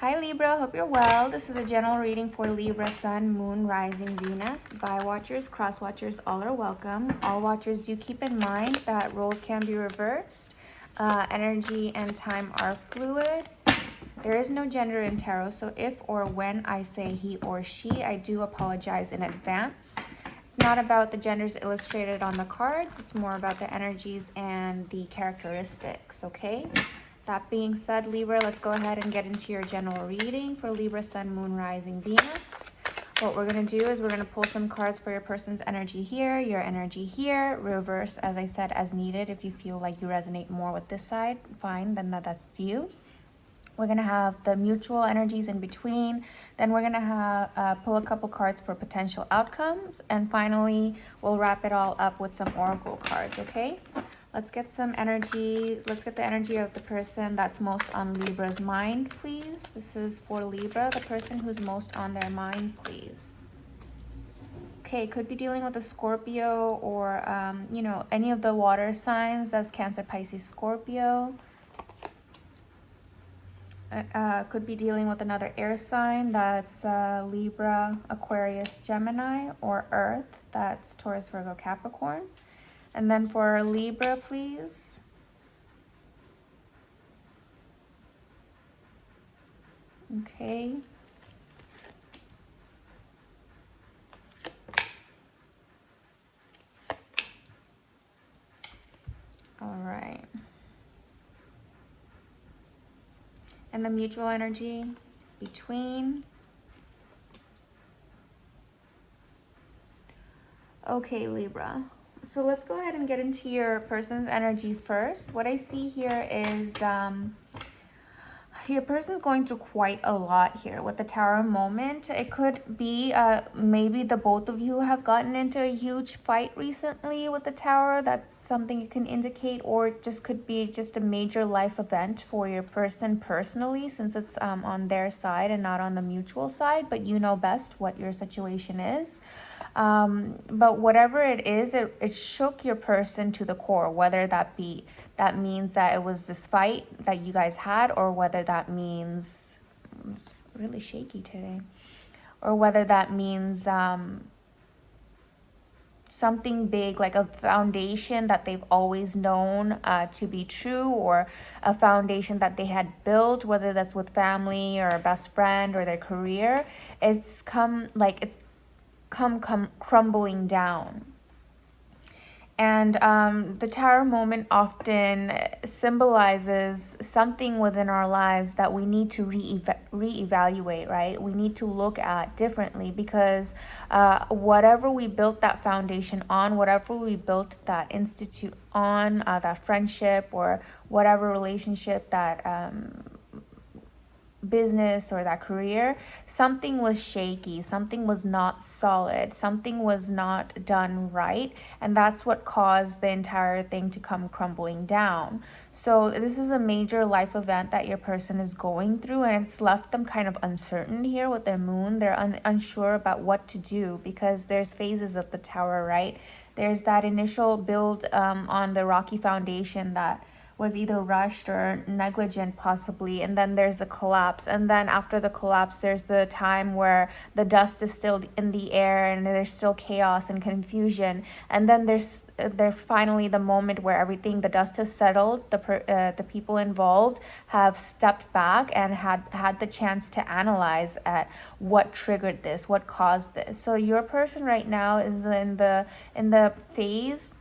Hi Libra, hope you're well. This is a general reading for Libra, Sun, Moon, Rising, Venus. Bi-watchers, cross-watchers, all are welcome. All watchers, do keep in mind that roles can be reversed. Energy and time are fluid. There is no gender in tarot, so if or when I say he or she, I do apologize in advance. It's not about the genders illustrated on the cards. It's more about the energies and the characteristics, okay? That being said, Libra, let's go ahead and get into your general reading for Libra, Sun, Moon, Rising, Venus. What we're going to do is we're going to pull some cards for your person's energy here, your energy here, reverse, as I said, as needed. If you feel like you resonate more with this side, fine, then that's you. We're going to have the mutual energies in between. Then we're going to have pull a couple cards for potential outcomes. And finally, we'll wrap it all up with some oracle cards, okay? Let's get some energy. Let's get the energy of the person that's most on Libra's mind, please. This is for Libra, the person who's most on their mind, please. Okay, could be dealing with a Scorpio or, you know, any of the water signs. That's Cancer, Pisces, Scorpio. Could be dealing with another air sign. That's Libra, Aquarius, Gemini, or Earth. That's Taurus, Virgo, Capricorn. And then for Libra, please. Okay. All right. And the mutual energy between. Okay, Libra. So let's go ahead and get into your person's energy first. What I see here is your person's going through quite a lot here with the Tower moment. It could be maybe the both of you have gotten into a huge fight recently with the Tower. That's something you can indicate, or it just could be just a major life event for your person personally, since it's on their side and not on the mutual side, but you know best what your situation is. But whatever it is, it shook your person to the core, whether that means that it was this fight that you guys had, or whether that means, it's really shaky today, or whether that means something big, like a foundation that they've always known to be true, or a foundation that they had built, whether that's with family or a best friend or their career. It's come crumbling down. And the Tower moment often symbolizes something within our lives that we need to reevaluate, right? We need to look at differently, because whatever we built that foundation on, whatever we built that institute on, that friendship or whatever relationship, that business or that career, something was shaky, something was not solid, something was not done right, and that's what caused the entire thing to come crumbling down. So this is a major life event that your person is going through, and it's left them kind of uncertain here with their moon. They're unsure about what to do, because there's phases of the Tower, right? There's that initial build on the rocky foundation that was either rushed or negligent possibly, and then there's the collapse, and then after the collapse there's the time where the dust is still in the air and there's still chaos and confusion, and then there's finally the moment where everything, the dust has settled, the people involved have stepped back and had the chance to analyze at what triggered this, what caused this. So your person right now is in the phase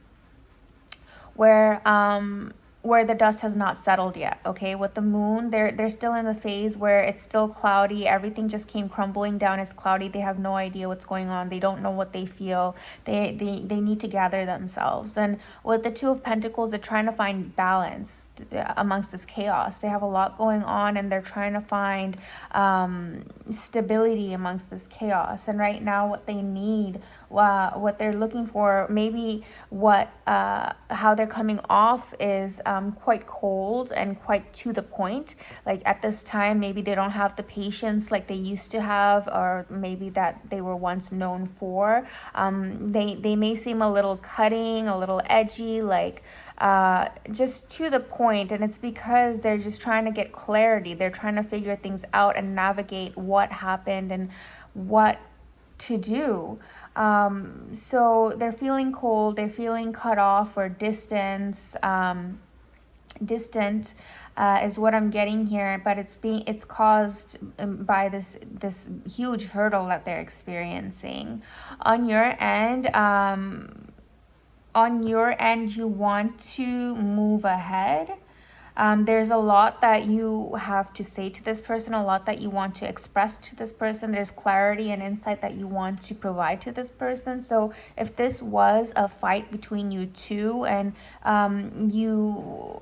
where the dust has not settled yet, okay? With the moon, they're still in the phase where it's still cloudy. Everything just came crumbling down. It's cloudy. They have no idea what's going on. They don't know what they feel. They need to gather themselves. And with the Two of Pentacles, they're trying to find balance amongst this chaos. They have a lot going on, and they're trying to find stability amongst this chaos. And right now, what they need, what they're looking for, maybe how they're coming off is quite cold and quite to the point. Like at this time, maybe they don't have the patience like they used to have, or maybe that they were once known for. They may seem a little cutting, a little edgy, like just to the point, and it's because they're just trying to get clarity. They're trying to figure things out and navigate what happened and what to do. So they're feeling cold, they're feeling cut off or distant, is what I'm getting here, but it's caused by this huge hurdle that they're experiencing. On your end, you want to move ahead. There's a lot that you have to say to this person, a lot that you want to express to this person. There's clarity and insight that you want to provide to this person. So if this was a fight between you two, and you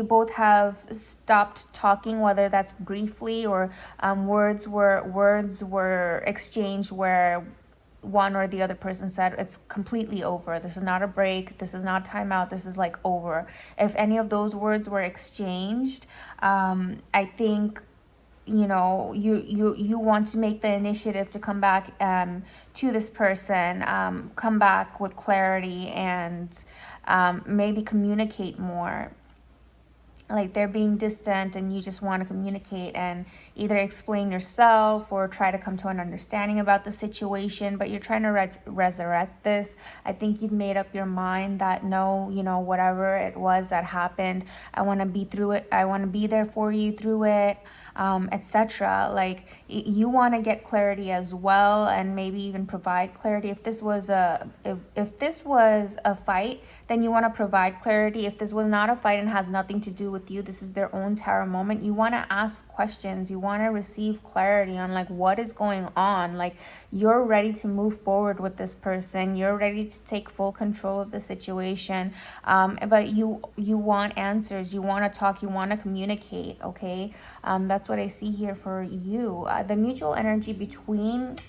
both have stopped talking, whether that's briefly or words were exchanged where one or the other person said it's completely over, this is not a break, this is not timeout, this is like over. If any of those words were exchanged, I think you want to make the initiative to come back to this person, come back with clarity, and maybe communicate more. Like they're being distant and you just want to communicate and either explain yourself or try to come to an understanding about the situation, but you're trying to resurrect this. I think you've made up your mind that no, whatever it was that happened, I want to be through it. I want to be there for you through it, etc. Like you want to get clarity as well, and maybe even provide clarity. If this was a fight, then you want to provide clarity. If this was not a fight and has nothing to do with you, this is their own tarot moment, you want to ask questions. You want to receive clarity on like what is going on. Like you're ready to move forward with this person. You're ready to take full control of the situation. But you want answers. You want to talk. You want to communicate. Okay. That's what I see here for you. The mutual energy between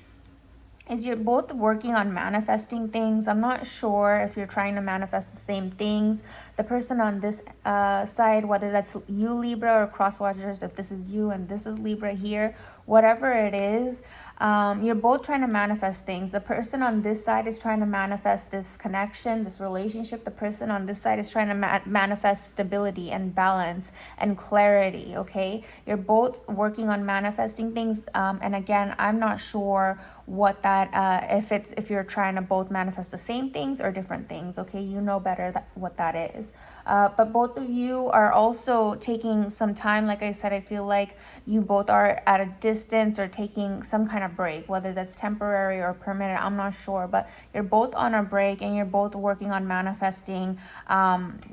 is you're both working on manifesting things. I'm not sure if you're trying to manifest the same things. The person on this side, whether that's you, Libra, or cross watchers, if this is you and this is Libra here, whatever it is, you're both trying to manifest things. The person on this side is trying to manifest this connection, this relationship. The person on this side is trying to manifest stability and balance and clarity, okay? You're both working on manifesting things. And again, I'm not sure what that, if you're trying to both manifest the same things or different things, okay? You know better what that is. But both of you are also taking some time. Like I said, I feel like you both are at a distance or taking some kind of break, whether that's temporary or permanent, I'm not sure, but you're both on a break and you're both working on manifesting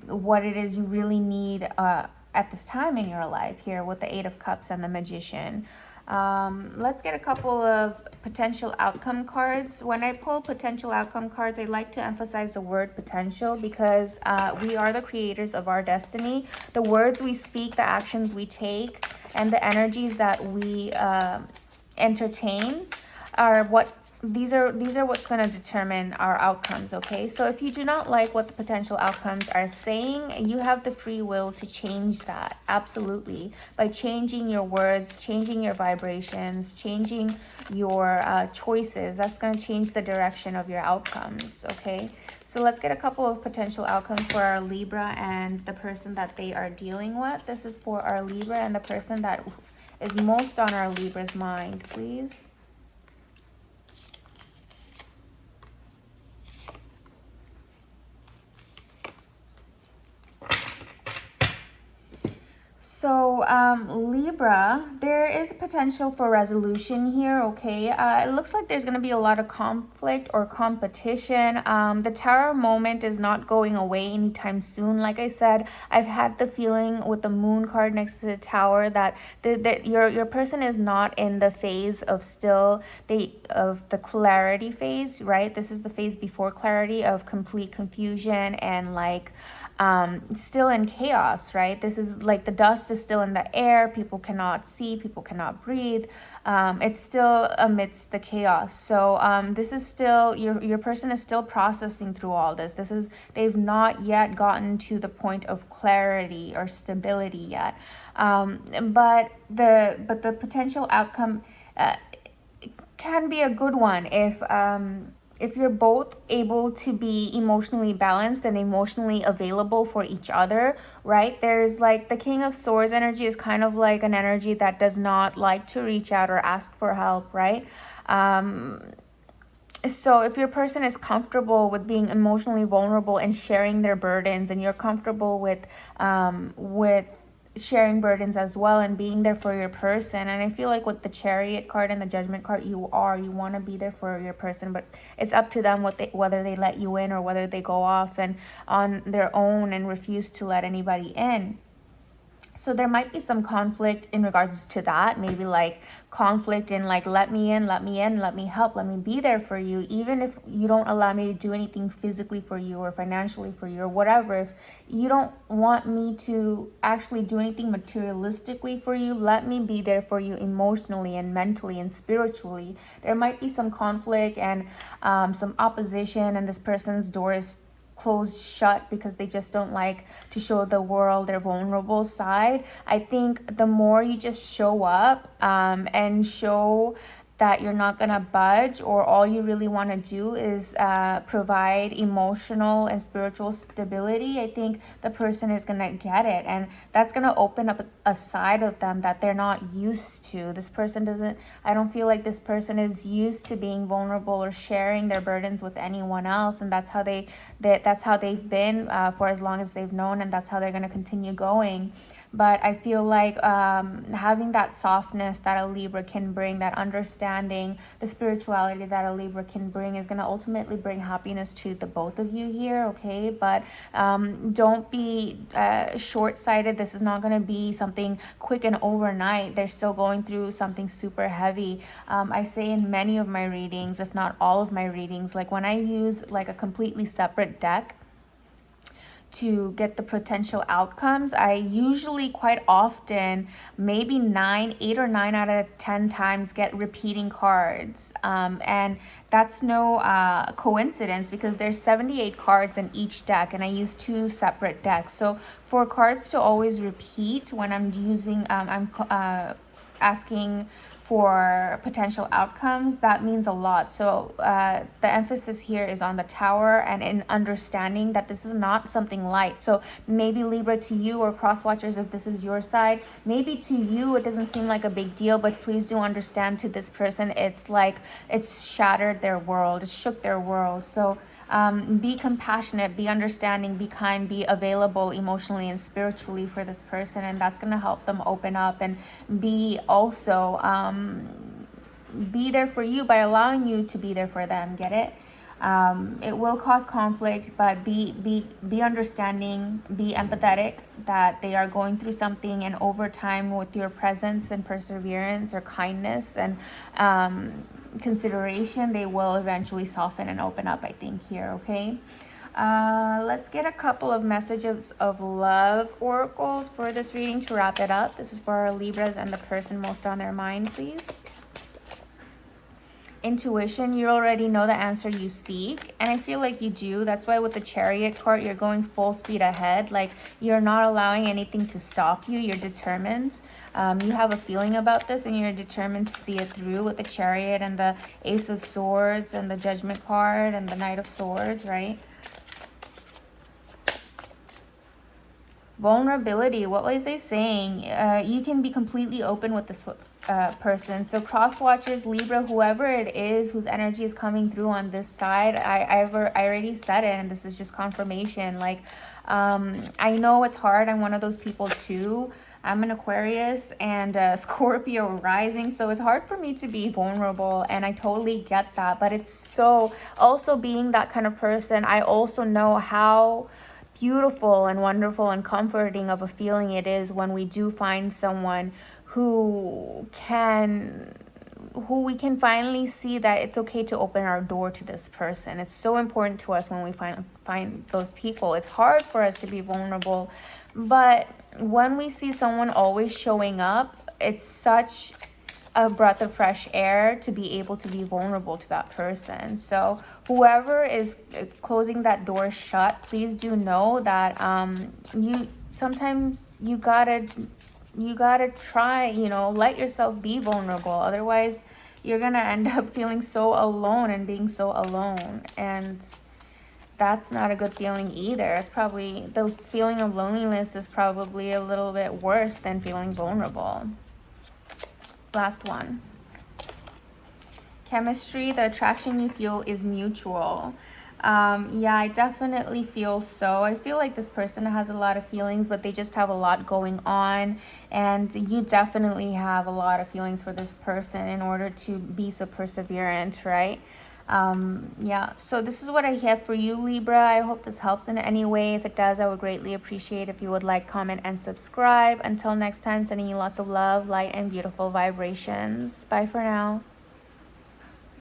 what it is you really need at this time in your life here with the Eight of Cups and the Magician. Let's get a couple of potential outcome cards. When I pull potential outcome cards, I like to emphasize the word potential because we are the creators of our destiny. The words we speak, the actions we take, and the energies that we entertain are what these are what's going to determine our outcomes, okay? So if you do not like what the potential outcomes are saying, you have the free will to change that, absolutely, by changing your words, changing your vibrations, changing your choices. That's going to change the direction of your outcomes, okay? So let's get a couple of potential outcomes for our Libra and the person that they are dealing with. This is for our Libra and the person that is most on our Libra's mind, please. So Libra, there is potential for resolution here, okay? It looks like there's going to be a lot of conflict or competition. The Tower moment is not going away anytime soon. Like I said, I've had the feeling with the Moon card next to the Tower that your person is not in the phase of the clarity phase, right? This is the phase before clarity of complete confusion and like still in chaos, right? This is like the dust is still in the air. People cannot see, people cannot breathe. It's still amidst the chaos. So this is still, your person is still processing through all this. They've not yet gotten to the point of clarity or stability yet. But the potential outcome can be a good one if you're both able to be emotionally balanced and emotionally available for each other, right? There's like the King of Swords energy is kind of like an energy that does not like to reach out or ask for help, right? So if your person is comfortable with being emotionally vulnerable and sharing their burdens, and you're comfortable with sharing burdens as well and being there for your person, and I feel like with the Chariot card and the Judgment card, you want to be there for your person, but it's up to them whether they let you in or whether they go off and on their own and refuse to let anybody in. So there might be some conflict in regards to that, maybe like conflict in like, let me in, let me help, let me be there for you, even if you don't allow me to do anything physically for you or financially for you or whatever. If you don't want me to actually do anything materialistically for you, let me be there for you emotionally and mentally and spiritually. There might be some conflict and some opposition, and this person's door is closed shut because they just don't like to show the world their vulnerable side. I think the more you just show up and show that you're not gonna budge, or all you really want to do is provide emotional and spiritual stability, I think the person is gonna get it, and that's gonna open up a side of them that they're not used to. I don't feel like this person is used to being vulnerable or sharing their burdens with anyone else, and that's how they've been for as long as they've known, and that's how they're gonna continue going. But I feel like having that softness that a Libra can bring, that understanding, the spirituality that a Libra can bring, is going to ultimately bring happiness to the both of you here, okay? But don't be short-sighted. This is not going to be something quick and overnight. They're still going through something super heavy. I say in many of my readings, if not all of my readings, like when I use like a completely separate deck to get the potential outcomes, I usually quite often, maybe 8 or 9 out of 10 times, get repeating cards, and that's no coincidence, because there's 78 cards in each deck, and I use 2 separate decks. So for cards to always repeat when I'm using I'm asking for potential outcomes, that means a lot. So the emphasis here is on the Tower and in understanding that this is not something light. So maybe Libra, to you, or cross watchers, if this is your side, maybe to you it doesn't seem like a big deal, but please do understand, to this person it's like it's shattered their world, it shook their world. So be compassionate, be understanding, be kind, be available emotionally and spiritually for this person, and that's going to help them open up and be also be there for you by allowing you to be there for them. Get it? It will cause conflict, but be understanding, be empathetic that they are going through something, and over time, with your presence and perseverance or kindness and consideration, they will eventually soften and open up, I think, here, okay? Let's get a couple of messages of love oracles for this reading to wrap it up. This is for our Libras and the person most on their mind, please. Intuition, you already know the answer you seek, and I feel like you do. That's why with the Chariot card, you're going full speed ahead. Like, you're not allowing anything to stop you. You're determined. You have a feeling about this, and you're determined to see it through with the Chariot and the Ace of Swords and the Judgment card and the Knight of Swords, right? Vulnerability, what was I saying? You can be completely open with this person. So cross watchers, Libra, whoever it is whose energy is coming through on this side, I already said it, and this is just confirmation. Like, I know it's hard. I'm one of those people too. I'm an Aquarius and Scorpio rising, so it's hard for me to be vulnerable, and I totally get that. But it's so, also being that kind of person, I also know how beautiful and wonderful and comforting of a feeling it is when we do find someone who can who we can finally see that it's okay to open our door to this person. It's so important to us when we find those people. It's hard for us to be vulnerable, but when we see someone always showing up, it's such a breath of fresh air to be able to be vulnerable to that person. So whoever is closing that door shut, please do know that you gotta try, let yourself be vulnerable. Otherwise you're gonna end up feeling so alone and being so alone, and that's not a good feeling either. It's probably, the feeling of loneliness is probably a little bit worse than feeling vulnerable. Last one. Chemistry, the attraction you feel is mutual. Yeah, I definitely feel so. I feel like this person has a lot of feelings, but they just have a lot going on, and you definitely have a lot of feelings for this person in order to be so perseverant, right? Yeah, so this is what I have for you, Libra. I hope this helps in any way. If it does, I would greatly appreciate if you would like, comment, and subscribe. Until next time, sending you lots of love, light, and beautiful vibrations. Bye for now.